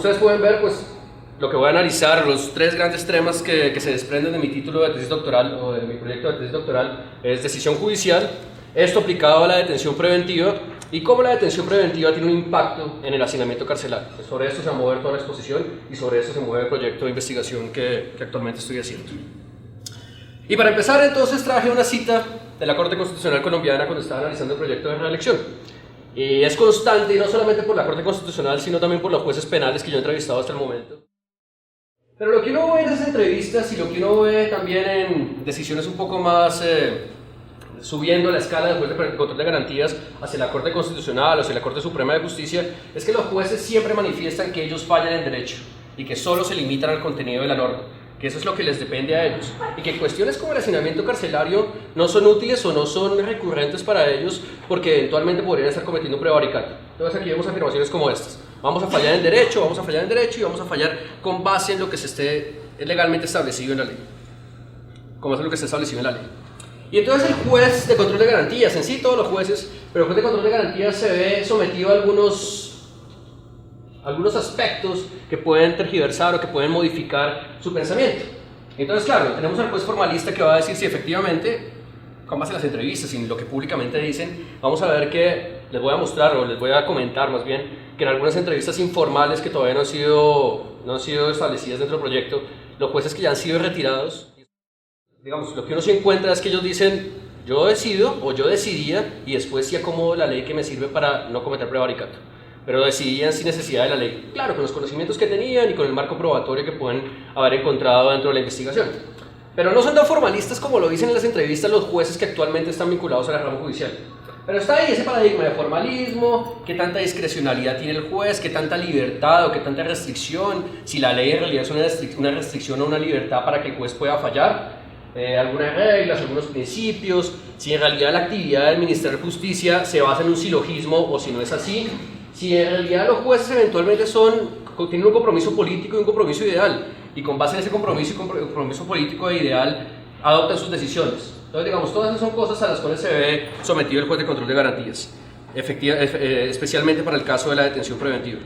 ustedes pueden ver, pues, lo que voy a analizar, los tres grandes temas que se desprenden de mi título de tesis doctoral o de mi proyecto de tesis doctoral es decisión judicial, esto aplicado a la detención preventiva y cómo la detención preventiva tiene un impacto en el hacinamiento carcelario. Pues sobre esto se va a mover toda la exposición y sobre esto se mueve el proyecto de investigación que actualmente estoy haciendo. Y para empezar, entonces, traje una cita de la Corte Constitucional colombiana cuando estaba analizando el proyecto de reelección. Y es constante, y no solamente por la Corte Constitucional, sino también por los jueces penales que yo he entrevistado hasta el momento. Pero lo que uno ve en esas entrevistas y lo que uno ve también en decisiones un poco más subiendo la escala del juez de control de garantías hacia la Corte Constitucional o hacia la Corte Suprema de Justicia es que los jueces siempre manifiestan que ellos fallan en derecho y que solo se limitan al contenido de la norma, que eso es lo que les depende a ellos y que cuestiones como el hacinamiento carcelario no son útiles o no son recurrentes para ellos porque eventualmente podrían estar cometiendo prevaricato. Entonces aquí vemos afirmaciones como estas: vamos a fallar en derecho, vamos a fallar en derecho y vamos a fallar con base en lo que se esté legalmente establecido en la ley, como es lo que está establecido en la ley. Y entonces el juez de control de garantías, en sí todos los jueces, pero el juez de control de garantías se ve sometido a algunos aspectos que pueden tergiversar o que pueden modificar su pensamiento. Entonces, claro, tenemos al juez formalista que va a decir si efectivamente, con base en las entrevistas y en lo que públicamente dicen, vamos a ver que les voy a mostrar o les voy a comentar más bien que en algunas entrevistas informales que todavía no han sido establecidas dentro del proyecto, los jueces que ya han sido retirados, digamos, lo que uno se encuentra es que ellos dicen: yo decido o yo decidía y después sí acomodo la ley que me sirve para no cometer prevaricato. Pero decidían sin necesidad de la ley, claro, con los conocimientos que tenían y con el marco probatorio que pueden haber encontrado dentro de la investigación. Pero no son tan formalistas como lo dicen en las entrevistas los jueces que actualmente están vinculados a la rama judicial. Pero está ahí ese paradigma de formalismo, qué tanta discrecionalidad tiene el juez, qué tanta libertad o qué tanta restricción, si la ley en realidad es una restricción o una libertad para que el juez pueda fallar. Algunas reglas, algunos principios, si en realidad la actividad del Ministerio de Justicia se basa en un silogismo o si no es así, si en realidad los jueces eventualmente tienen un compromiso político y un compromiso ideal, y con base en ese compromiso y compromiso político e ideal adoptan sus decisiones. Entonces, digamos, todas esas son cosas a las cuales se ve sometido el juez de control de garantías, especialmente para el caso de la detención preventiva.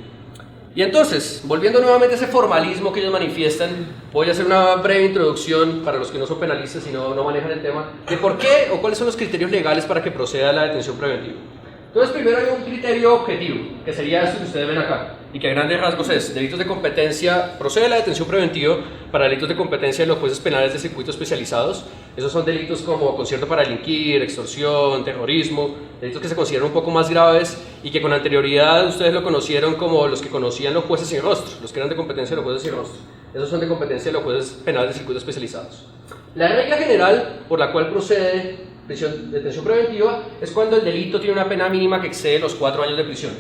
Y entonces, volviendo nuevamente a ese formalismo que ellos manifiestan, voy a hacer una breve introducción para los que no son penalistas y no manejan el tema, de por qué o cuáles son los criterios legales para que proceda la detención preventiva. Entonces, primero hay un criterio objetivo, que sería esto que ustedes ven acá, y que a grandes rasgos es: delitos de competencia, procede la detención preventiva para delitos de competencia de los jueces penales de circuito especializados. Esos son delitos como concierto para delinquir, extorsión, terrorismo, delitos que se consideran un poco más graves y que con anterioridad ustedes lo conocieron como los que conocían los jueces sin rostro, los que eran de competencia de los jueces sin rostro. Esos son de competencia de los jueces penales de circuito especializados. La regla general por la cual procede detención preventiva es cuando el delito tiene una pena mínima que excede los 4 años de prisión.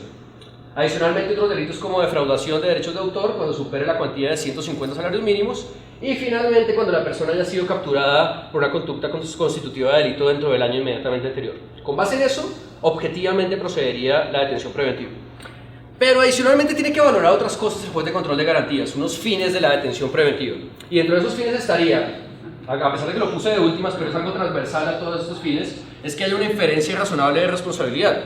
Adicionalmente, otros delitos como defraudación de derechos de autor cuando supere la cuantía de 150 salarios mínimos, y finalmente cuando la persona haya sido capturada por una conducta constitutiva de delito dentro del año inmediatamente anterior. Con base en eso, objetivamente procedería la detención preventiva. Pero adicionalmente tiene que valorar otras cosas el juez de control de garantías, unos fines de la detención preventiva. Y dentro de esos fines estaría, a pesar de que lo puse de últimas, pero es algo transversal a todos estos fines, es que haya una inferencia razonable de responsabilidad.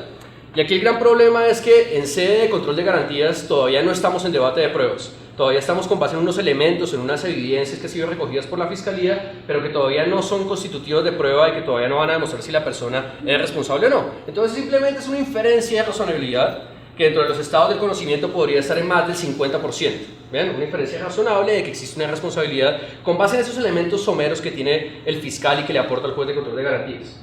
Y aquí el gran problema es que en sede de control de garantías todavía no estamos en debate de pruebas. Todavía estamos con base en unos elementos, en unas evidencias que han sido recogidas por la Fiscalía, pero que todavía no son constitutivos de prueba y que todavía no van a demostrar si la persona es responsable o no. Entonces simplemente es una inferencia de razonabilidad que dentro de los estados del conocimiento podría estar en más del 50%. ¿Ven? Una inferencia razonable de que existe una responsabilidad con base en esos elementos someros que tiene el fiscal y que le aporta al juez de control de garantías.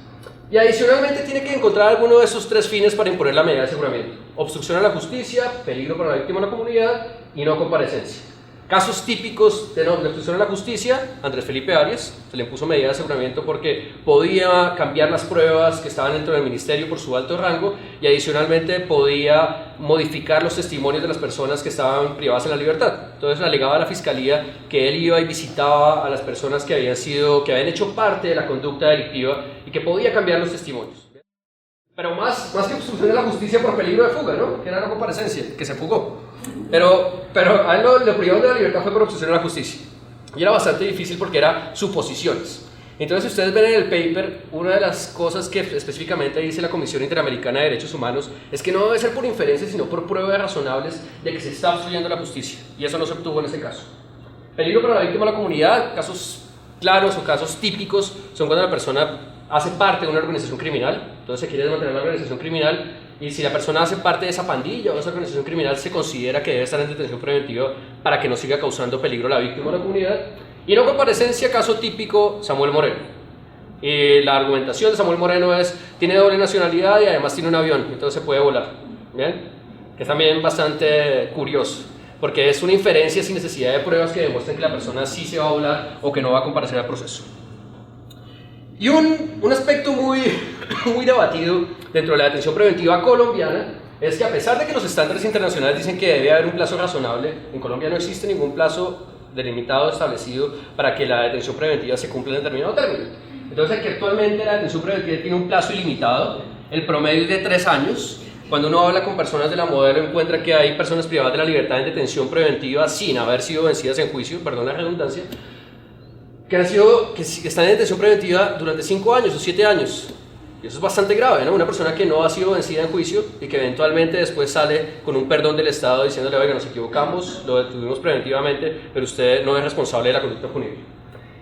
Y adicionalmente tiene que encontrar alguno de esos 3 fines para imponer la medida de aseguramiento: obstrucción a la justicia, peligro para la víctima o la comunidad y no comparecencia. Casos típicos de obstrucción a la justicia: Andrés Felipe Arias, se le impuso medida de aseguramiento porque podía cambiar las pruebas que estaban dentro del ministerio por su alto rango y adicionalmente podía modificar los testimonios de las personas que estaban privadas de la libertad. Entonces alegaba a la Fiscalía que él iba y visitaba a las personas que habían hecho parte de la conducta delictiva y que podía cambiar los testimonios. Pero más que obstrucción a la justicia por peligro de fuga, ¿no? Que era la comparecencia, que se fugó. Pero a él lo privado de la libertad fue por obstrucción a la justicia. Y era bastante difícil porque eran suposiciones. Entonces, si ustedes ven en el paper, una de las cosas que específicamente dice la Comisión Interamericana de Derechos Humanos es que no debe ser por inferencias, sino por pruebas razonables de que se está obstruyendo la justicia, y eso no se obtuvo en ese caso. Peligro para la víctima o la comunidad, casos claros o casos típicos son cuando la persona hace parte de una organización criminal, entonces se quiere desmantelar la organización criminal, y si la persona hace parte de esa pandilla o de esa organización criminal, se considera que debe estar en detención preventiva para que no siga causando peligro a la víctima o a la comunidad. Y en comparecencia, caso típico, Samuel Moreno. La argumentación de Samuel Moreno es, tiene doble nacionalidad y además tiene un avión, entonces se puede volar, ¿bien? Que es también bastante curioso, porque es una inferencia sin necesidad de pruebas que demuestren que la persona sí se va a volar o que no va a comparecer al proceso. Y un aspecto muy debatido dentro de la detención preventiva colombiana es que, a pesar de que los estándares internacionales dicen que debe haber un plazo razonable, en Colombia no existe ningún plazo delimitado establecido para que la detención preventiva se cumpla en determinado término. Entonces, aquí actualmente la detención preventiva tiene un plazo ilimitado, el promedio es de 3 años. Cuando uno habla con personas de la modelo, encuentra que hay personas privadas de la libertad en detención preventiva sin haber sido vencidas en juicio, perdón la redundancia, que están en detención preventiva durante 5 años o 7 años. Y eso es bastante grave, ¿no? Una persona que no ha sido vencida en juicio y que eventualmente después sale con un perdón del Estado diciéndole, oiga, nos equivocamos, lo detuvimos preventivamente, pero usted no es responsable de la conducta punible.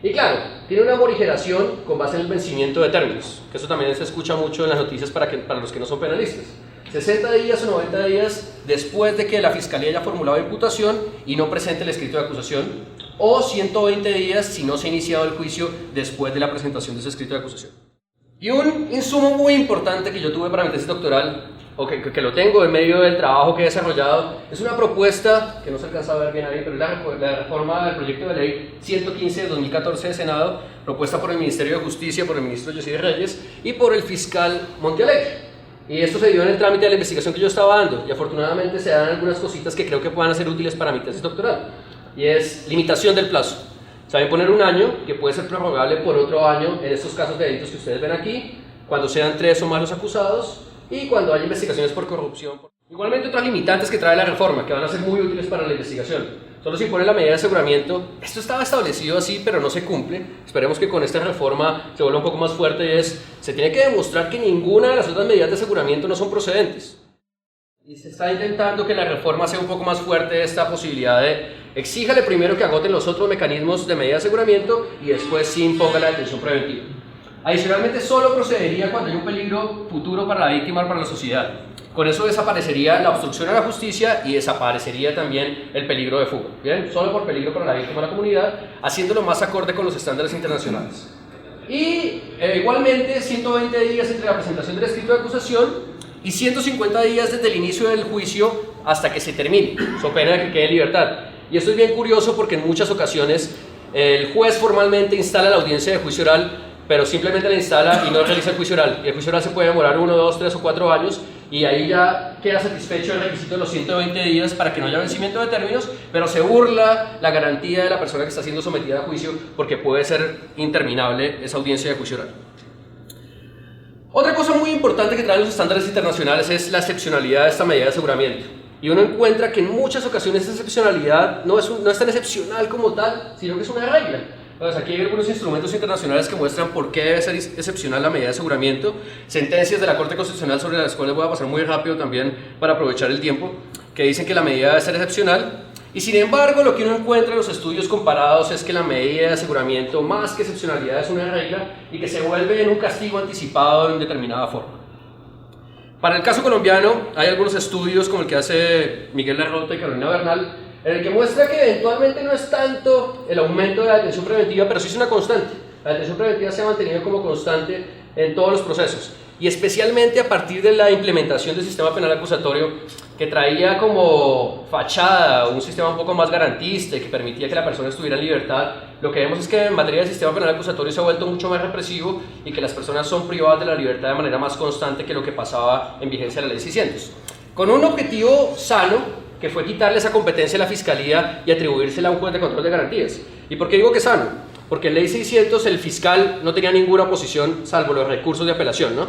Y claro, tiene una morigeración con base en el vencimiento de términos, que eso también se escucha mucho en las noticias para los que no son penalistas. 60 días o 90 días después de que la Fiscalía haya formulado imputación y no presente el escrito de acusación, o 120 días si no se ha iniciado el juicio después de la presentación de ese escrito de acusación. Y un insumo muy importante que yo tuve para mi tesis doctoral, o que lo tengo en medio del trabajo que he desarrollado, es una propuesta, que no se alcanza a ver bien ahí, pero es la reforma del proyecto de ley 115 de 2014 de Senado, propuesta por el Ministerio de Justicia, por el ministro Yossi Reyes y por el fiscal Montealegre. Y esto se dio en el trámite de la investigación que yo estaba dando, y afortunadamente se dan algunas cositas que creo que puedan ser útiles para mi tesis doctoral, y es limitación del plazo. Saben poner un año, que puede ser prorrogable por otro año en estos casos de delitos que ustedes ven aquí, cuando sean 3 o más los acusados y cuando haya investigaciones por corrupción. Igualmente, otras limitantes que trae la reforma, que van a ser muy útiles para la investigación. Solo se impone la medida de aseguramiento. Esto estaba establecido así, pero no se cumple. Esperemos que con esta reforma se vuelva un poco más fuerte, y se tiene que demostrar que ninguna de las otras medidas de aseguramiento no son procedentes. Y se está intentando que la reforma sea un poco más fuerte esta posibilidad de exíjale primero que agoten los otros mecanismos de medida de aseguramiento y después sí imponga la detención preventiva. Adicionalmente, solo procedería cuando hay un peligro futuro para la víctima o para la sociedad. Con eso desaparecería la obstrucción a la justicia y desaparecería también el peligro de fuga. ¿Bien? Solo por peligro para la víctima o la comunidad, haciéndolo más acorde con los estándares internacionales. Y igualmente 120 días entre la presentación del escrito de acusación y 150 días desde el inicio del juicio hasta que se termine, so pena de que quede en libertad. Y esto es bien curioso porque en muchas ocasiones el juez formalmente instala la audiencia de juicio oral, pero simplemente la instala y no realiza el juicio oral. Y el juicio oral se puede demorar 1, 2, 3 o 4 años, y ahí ya queda satisfecho el requisito de los 120 días para que no haya vencimiento de términos, pero se burla la garantía de la persona que está siendo sometida a juicio porque puede ser interminable esa audiencia de juicio oral. Otra cosa muy importante que traen los estándares internacionales es la excepcionalidad de esta medida de aseguramiento. Y uno encuentra que en muchas ocasiones esa excepcionalidad no es tan excepcional como tal, sino que es una regla. Entonces, aquí hay algunos instrumentos internacionales que muestran por qué debe ser excepcional la medida de aseguramiento, sentencias de la Corte Constitucional sobre las cuales voy a pasar muy rápido también para aprovechar el tiempo, que dicen que la medida debe ser excepcional. Y sin embargo, lo que uno encuentra en los estudios comparados es que la medida de aseguramiento, más que excepcionalidad, es una regla y que se vuelve en un castigo anticipado en determinada forma. Para el caso colombiano, hay algunos estudios como el que hace Miguel Larrota y Carolina Bernal, en el que muestra que eventualmente no es tanto el aumento de la detención preventiva, pero sí es una constante. La detención preventiva se ha mantenido como constante en todos los procesos, y especialmente a partir de la implementación del sistema penal acusatorio, que traía como fachada un sistema un poco más garantista y que permitía que la persona estuviera en libertad. Lo que vemos es que en materia del sistema penal acusatorio se ha vuelto mucho más represivo y que las personas son privadas de la libertad de manera más constante que lo que pasaba en vigencia de la ley 600, con un objetivo sano, que fue quitarle esa competencia a la Fiscalía y atribuírsela a un juez de control de garantías. ¿Y por qué digo que sano? Porque en ley 600 el fiscal no tenía ninguna oposición salvo los recursos de apelación, ¿no?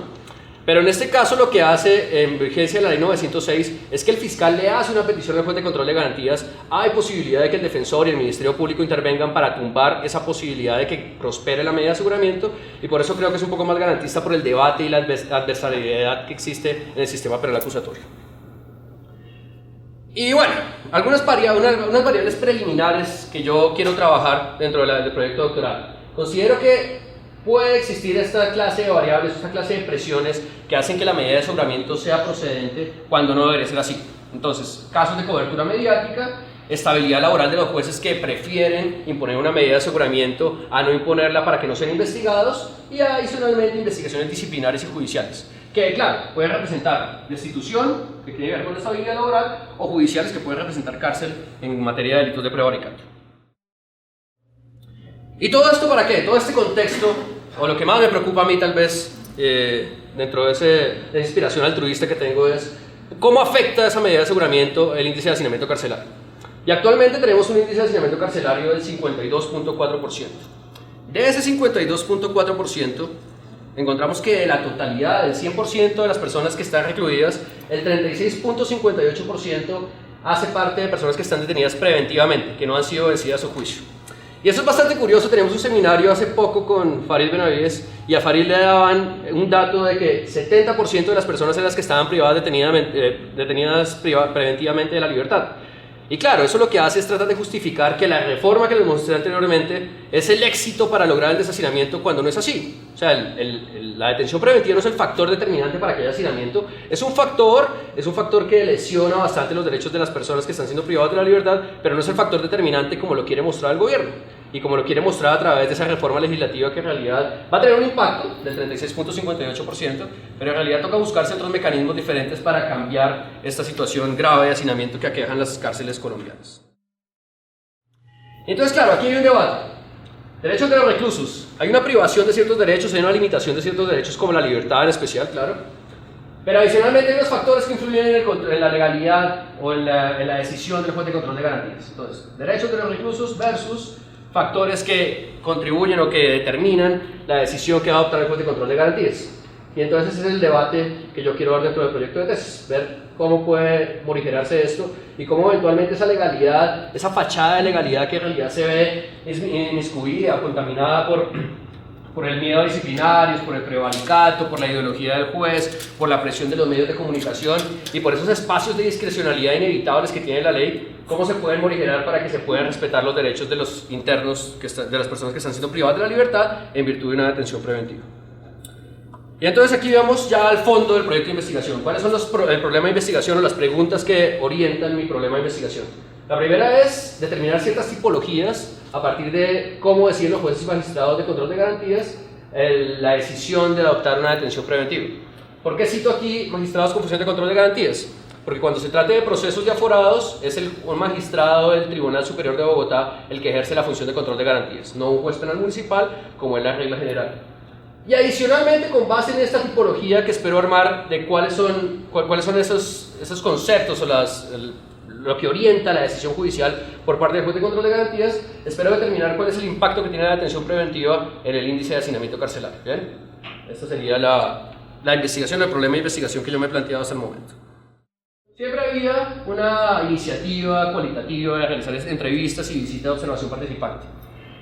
Pero en este caso lo que hace en vigencia la ley 906 es que el fiscal le hace una petición al juez de control de garantías. Hay posibilidad de que el defensor y el Ministerio Público intervengan para tumbar esa posibilidad de que prospere la medida de aseguramiento, y por eso creo que es un poco más garantista por el debate y la adversariedad que existe en el sistema penal acusatorio. Y bueno, unas variables preliminares que yo quiero trabajar dentro del proyecto doctoral. Considero que puede existir esta clase de variables, esta clase de presiones que hacen que la medida de aseguramiento sea procedente cuando no debería ser así. Entonces, casos de cobertura mediática, estabilidad laboral de los jueces que prefieren imponer una medida de aseguramiento a no imponerla para que no sean investigados, y adicionalmente investigaciones disciplinares y judiciales, que claro, pueden representar destitución, que tiene que ver con la estabilidad laboral, o judiciales que pueden representar cárcel en materia de delitos de prevaricato. ¿Y todo esto para qué? Todo este contexto, o lo que más me preocupa a mí tal vez, dentro de esa inspiración altruista que tengo, es cómo afecta esa medida de aseguramiento el índice de hacinamiento carcelario. Y actualmente tenemos un índice de hacinamiento carcelario del 52.4%. De ese 52.4%, encontramos que de la totalidad, del 100% de las personas que están recluidas, el 36.58% hace parte de personas que están detenidas preventivamente, que no han sido vencidas a su juicio. Y eso es bastante curioso. Tenemos un seminario hace poco con Farid Benavides, y a Farid le daban un dato de que 70% de las personas eran las que estaban detenidas preventivamente de la libertad. Y claro, eso lo que hace es tratar de justificar que la reforma que les mostré anteriormente es el éxito para lograr el deshacinamiento, cuando no es así. O sea, la detención preventiva no es el factor determinante para que haya hacinamiento, es un factor que lesiona bastante los derechos de las personas que están siendo privadas de la libertad, pero no es el factor determinante como lo quiere mostrar el gobierno, y como lo quiere mostrar a través de esa reforma legislativa, que en realidad va a tener un impacto del 36.58%, pero en realidad toca buscarse otros mecanismos diferentes para cambiar esta situación grave de hacinamiento que aquejan las cárceles colombianas. Entonces, claro, aquí hay un debate. Derechos de los reclusos. Hay una privación de ciertos derechos, hay una limitación de ciertos derechos, como la libertad en especial, claro. Pero adicionalmente hay unos factores que influyen en la legalidad o en la decisión del juez de control de garantías. Entonces, derechos de los reclusos versus factores que contribuyen o que determinan la decisión que va a adoptar el juez de control de garantías. Y entonces ese es el debate que yo quiero dar dentro del proyecto de tesis, ver cómo puede morigerarse esto y cómo eventualmente esa legalidad, esa fachada de legalidad que en realidad se ve inmiscuida, contaminada por el miedo a disciplinarios, por el prevaricato, por la ideología del juez, por la presión de los medios de comunicación y por esos espacios de discrecionalidad inevitables que tiene la ley, cómo se pueden morigerar para que se puedan respetar los derechos de los internos, de las personas que están siendo privadas de la libertad en virtud de una detención preventiva. Y entonces aquí vamos ya al fondo del proyecto de investigación. ¿Cuáles son el problema de investigación o las preguntas que orientan mi problema de investigación? La primera es determinar ciertas tipologías a partir de cómo deciden los jueces y magistrados de control de garantías la decisión de adoptar una detención preventiva. ¿Por qué cito aquí magistrados con función de control de garantías? Porque cuando se trate de procesos de aforados, es un magistrado del Tribunal Superior de Bogotá el que ejerce la función de control de garantías, no un juez penal municipal, como es la regla general. Y adicionalmente, con base en esta tipología que espero armar de cuáles son esos conceptos o lo que orienta la decisión judicial por parte del juez de control de garantías, espero determinar cuál es el impacto que tiene la detención preventiva en el índice de hacinamiento carcelario. ¿Bien? Esta sería la investigación, el problema de investigación que yo me he planteado hasta el momento. Siempre había una iniciativa cualitativa de realizar entrevistas y visitas de observación participante.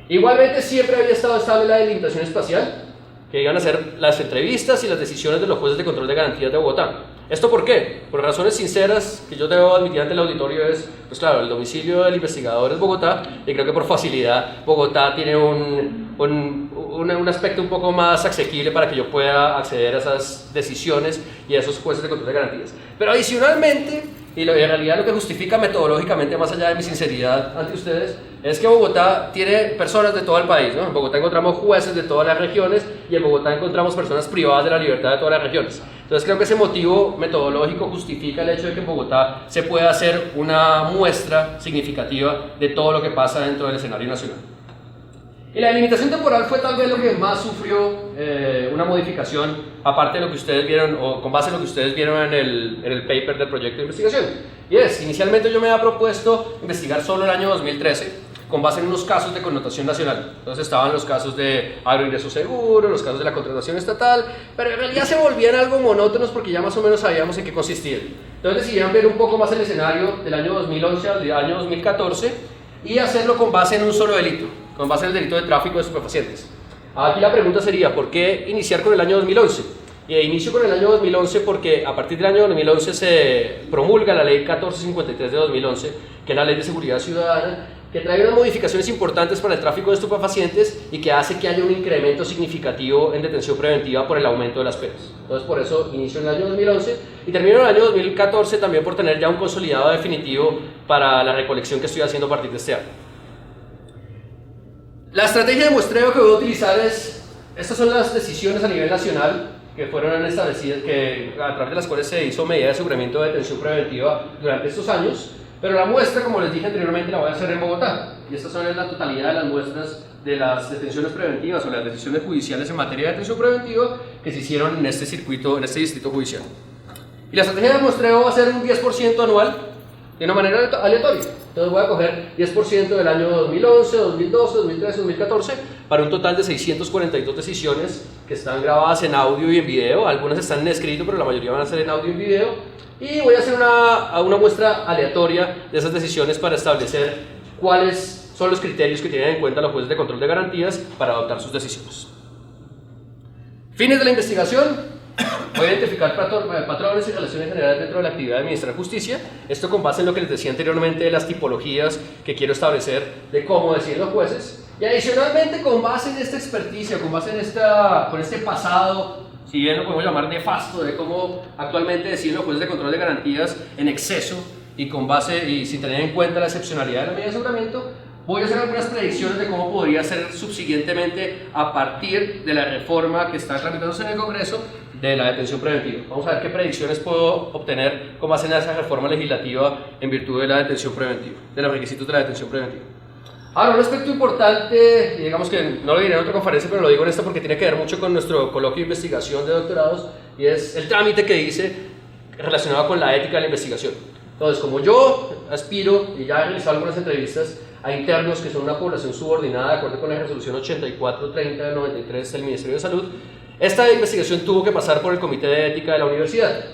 Igualmente siempre había estado estable la delimitación espacial, que iban a ser las entrevistas y las decisiones de los jueces de control de garantías de Bogotá. ¿Esto por qué? Por razones sinceras que yo debo admitir ante el auditorio es, pues claro, el domicilio del investigador es Bogotá, y creo que por facilidad Bogotá tiene un aspecto un poco más asequible para que yo pueda acceder a esas decisiones y a esos jueces de control de garantías. Pero adicionalmente, y en realidad lo que justifica metodológicamente, más allá de mi sinceridad ante ustedes, es que Bogotá tiene personas de todo el país, ¿no? En Bogotá encontramos jueces de todas las regiones y en Bogotá encontramos personas privadas de la libertad de todas las regiones. Entonces creo que ese motivo metodológico justifica el hecho de que en Bogotá se pueda hacer una muestra significativa de todo lo que pasa dentro del escenario nacional. Y la delimitación temporal fue tal vez lo que más sufrió una modificación, aparte de lo que ustedes vieron, o con base en lo que ustedes vieron en el paper del proyecto de investigación. Y inicialmente yo me había propuesto investigar solo el año 2013, con base en unos casos de connotación nacional. Entonces estaban los casos de agroingreso seguro, los casos de la contratación estatal, pero en realidad se volvían algo monótonos porque ya más o menos sabíamos en qué consistían. Entonces decidieron ver un poco más el escenario del año 2011 al año 2014 y hacerlo con base en un solo delito, con base en el delito de tráfico de estupefacientes. Aquí la pregunta sería, ¿por qué iniciar con el año 2011? Inicio con el año 2011 porque a partir del año 2011 se promulga la ley 1453 de 2011, que es la ley de seguridad ciudadana, que trae unas modificaciones importantes para el tráfico de estupefacientes y que hace que haya un incremento significativo en detención preventiva por el aumento de las penas. Entonces por eso inicio en el año 2011 y termino en el año 2014 también por tener ya un consolidado definitivo para la recolección que estoy haciendo a partir de este año. La estrategia de muestreo que voy a utilizar es, estas son las decisiones a nivel nacional que fueron establecidas, a través de las cuales se hizo medida de aseguramiento de detención preventiva durante estos años, pero la muestra, como les dije anteriormente, la voy a hacer en Bogotá, y estas son la totalidad de las muestras de las detenciones preventivas o las decisiones judiciales en materia de detención preventiva que se hicieron en este circuito, en este distrito judicial. Y la estrategia de muestreo va a ser un 10% anual, de una manera aleatoria. Entonces voy a coger 10% del año 2011, 2012, 2013, 2014, para un total de 642 decisiones que están grabadas en audio y en video. Algunas están en escrito, pero la mayoría van a ser en audio y en video. Y voy a hacer una muestra aleatoria de esas decisiones para establecer cuáles son los criterios que tienen en cuenta los jueces de control de garantías para adoptar sus decisiones. Fines de la investigación. Voy a identificar patrones y relaciones generales dentro de la actividad de administrar justicia. Esto con base en lo que les decía anteriormente de las tipologías que quiero establecer de cómo deciden los jueces. Y adicionalmente, con base en esta experticia, con base en este pasado, si bien lo podemos llamar nefasto, de cómo actualmente deciden los jueces de control de garantías en exceso y con base y sin tener en cuenta la excepcionalidad de la medida de aseguramiento, voy a hacer algunas predicciones de cómo podría ser subsiguientemente a partir de la reforma que está tramitándose en el Congreso de la detención preventiva. Vamos a ver qué predicciones puedo obtener con base en esa reforma legislativa en virtud de la detención preventiva, de los requisitos de la detención preventiva. Ahora, un aspecto importante, digamos que no lo diré en otra conferencia, pero lo digo en esta porque tiene que ver mucho con nuestro coloquio de investigación de doctorados, y es el trámite que hice relacionado con la ética de la investigación. Entonces, como yo aspiro, y ya he realizado algunas entrevistas, a internos que son una población subordinada de acuerdo con la resolución 8430 del 93 del Ministerio de Salud, esta investigación tuvo que pasar por el Comité de Ética de la Universidad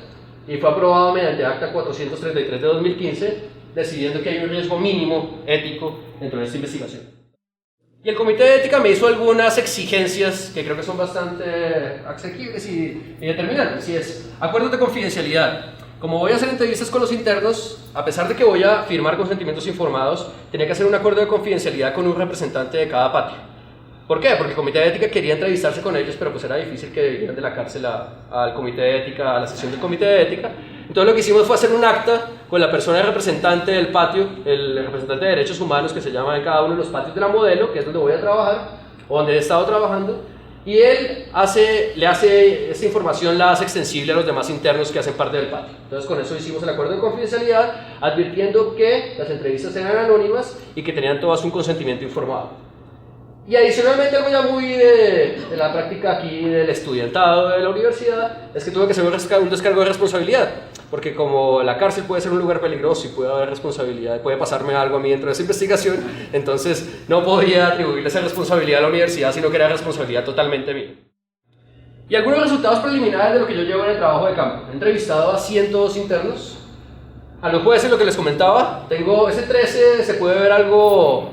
y fue aprobado mediante Acta 433 de 2015, decidiendo que hay un riesgo mínimo ético dentro de esta investigación. Y el Comité de Ética me hizo algunas exigencias que creo que son bastante asequibles y determinantes, y es acuerdos de confidencialidad. Como voy a hacer entrevistas con los internos, a pesar de que voy a firmar consentimientos informados, tenía que hacer un acuerdo de confidencialidad con un representante de cada patio. ¿Por qué? Porque el Comité de Ética quería entrevistarse con ellos, pero pues era difícil que vinieran de la cárcel al Comité de Ética, a la sesión del Comité de Ética. Entonces lo que hicimos fue hacer un acta con la persona representante del patio, el representante de derechos humanos que se llama en cada uno de los patios de la Modelo, que es donde voy a trabajar, o donde he estado trabajando, y él esta información la hace extensible a los demás internos que hacen parte del patio. Entonces con eso hicimos el acuerdo de confidencialidad, advirtiendo que las entrevistas eran anónimas y que tenían todas un consentimiento informado. Y adicionalmente, algo ya muy de la práctica aquí del estudiantado de la universidad, es que tuve que hacer un descargo de responsabilidad, porque como la cárcel puede ser un lugar peligroso y puede haber responsabilidad, puede pasarme algo a mí dentro de esa investigación, entonces no podía atribuirle esa responsabilidad a la universidad, sino que era responsabilidad totalmente mía. Y algunos resultados preliminares de lo que yo llevo en el trabajo de campo. He entrevistado a 102 internos. A los jueces, lo que les comentaba, tengo ese 13, se puede ver algo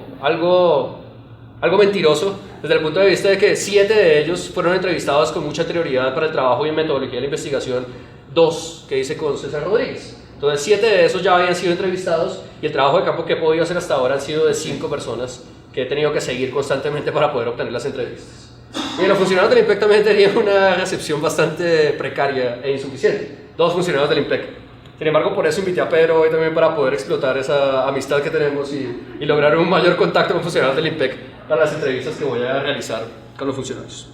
mentiroso desde el punto de vista de que 7 de ellos fueron entrevistados con mucha anterioridad para el trabajo y metodología de la investigación, 2 que hice con César Rodríguez. Entonces 7 de esos ya habían sido entrevistados y el trabajo de campo que he podido hacer hasta ahora han sido de 5 personas que he tenido que seguir constantemente para poder obtener las entrevistas. Y los funcionarios del IMPEC también tenían una recepción bastante precaria e insuficiente. 2 funcionarios del IMPEC. Sin embargo, por eso invité a Pedro hoy también para poder explotar esa amistad que tenemos y lograr un mayor contacto con funcionarios del IMPEC para las entrevistas que voy a realizar con los funcionarios.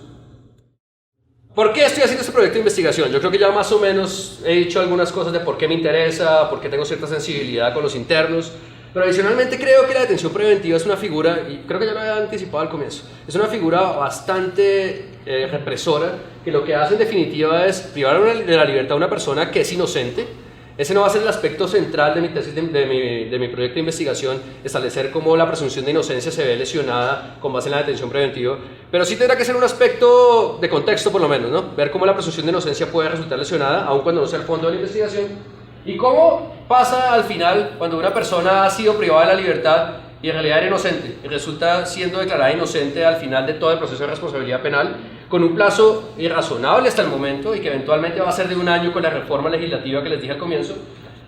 ¿Por qué estoy haciendo este proyecto de investigación? Yo creo que ya más o menos he dicho algunas cosas de por qué me interesa, por qué tengo cierta sensibilidad con los internos, pero adicionalmente creo que la detención preventiva es una figura, y creo que ya lo había anticipado al comienzo, es una figura bastante represora, que lo que hace en definitiva es privar de la libertad a una persona que es inocente, Ese no va a ser el aspecto central de mi tesis, de mi proyecto de investigación, establecer cómo la presunción de inocencia se ve lesionada con base en la detención preventiva, pero sí tendrá que ser un aspecto de contexto por lo menos, ¿no? Ver cómo la presunción de inocencia puede resultar lesionada, aun cuando no sea el fondo de la investigación, y cómo pasa al final cuando una persona ha sido privada de la libertad y en realidad era inocente, y resulta siendo declarada inocente al final de todo el proceso de responsabilidad penal, con un plazo irrazonable hasta el momento y que eventualmente va a ser de 1 año con la reforma legislativa que les dije al comienzo.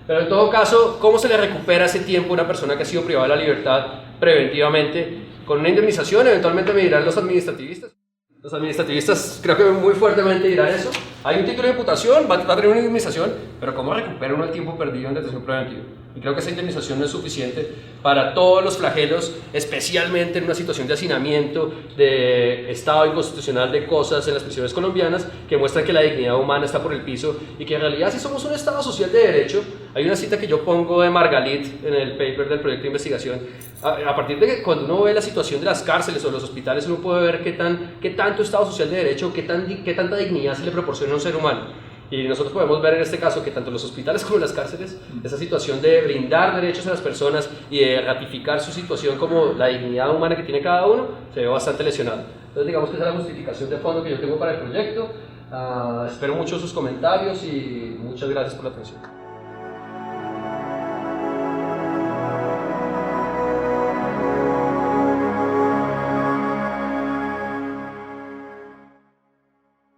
Pero en todo caso, ¿cómo se le recupera ese tiempo a una persona que ha sido privada de la libertad preventivamente? Con una indemnización, eventualmente me dirán los administrativistas. Los administrativistas creo que muy fuertemente dirán eso. Hay un título de imputación, va a tener una indemnización, pero ¿cómo recupera uno el tiempo perdido en detención preventiva? Y creo que esa indemnización no es suficiente para todos los flagelos, especialmente en una situación de hacinamiento, de estado inconstitucional de cosas en las prisiones colombianas, que muestran que la dignidad humana está por el piso y que en realidad si somos un estado social de derecho, hay una cita que yo pongo de Margalit en el paper del proyecto de investigación, a partir de que cuando uno ve la situación de las cárceles o los hospitales, uno puede ver qué tanto estado social de derecho, qué tanta dignidad se le proporciona a un ser humano. Y nosotros podemos ver en este caso que tanto los hospitales como las cárceles, esa situación de brindar derechos a las personas y de ratificar su situación como la dignidad humana que tiene cada uno, se ve bastante lesionada. Entonces digamos que esa es la justificación de fondo que yo tengo para el proyecto. Espero mucho sus comentarios y muchas gracias por la atención.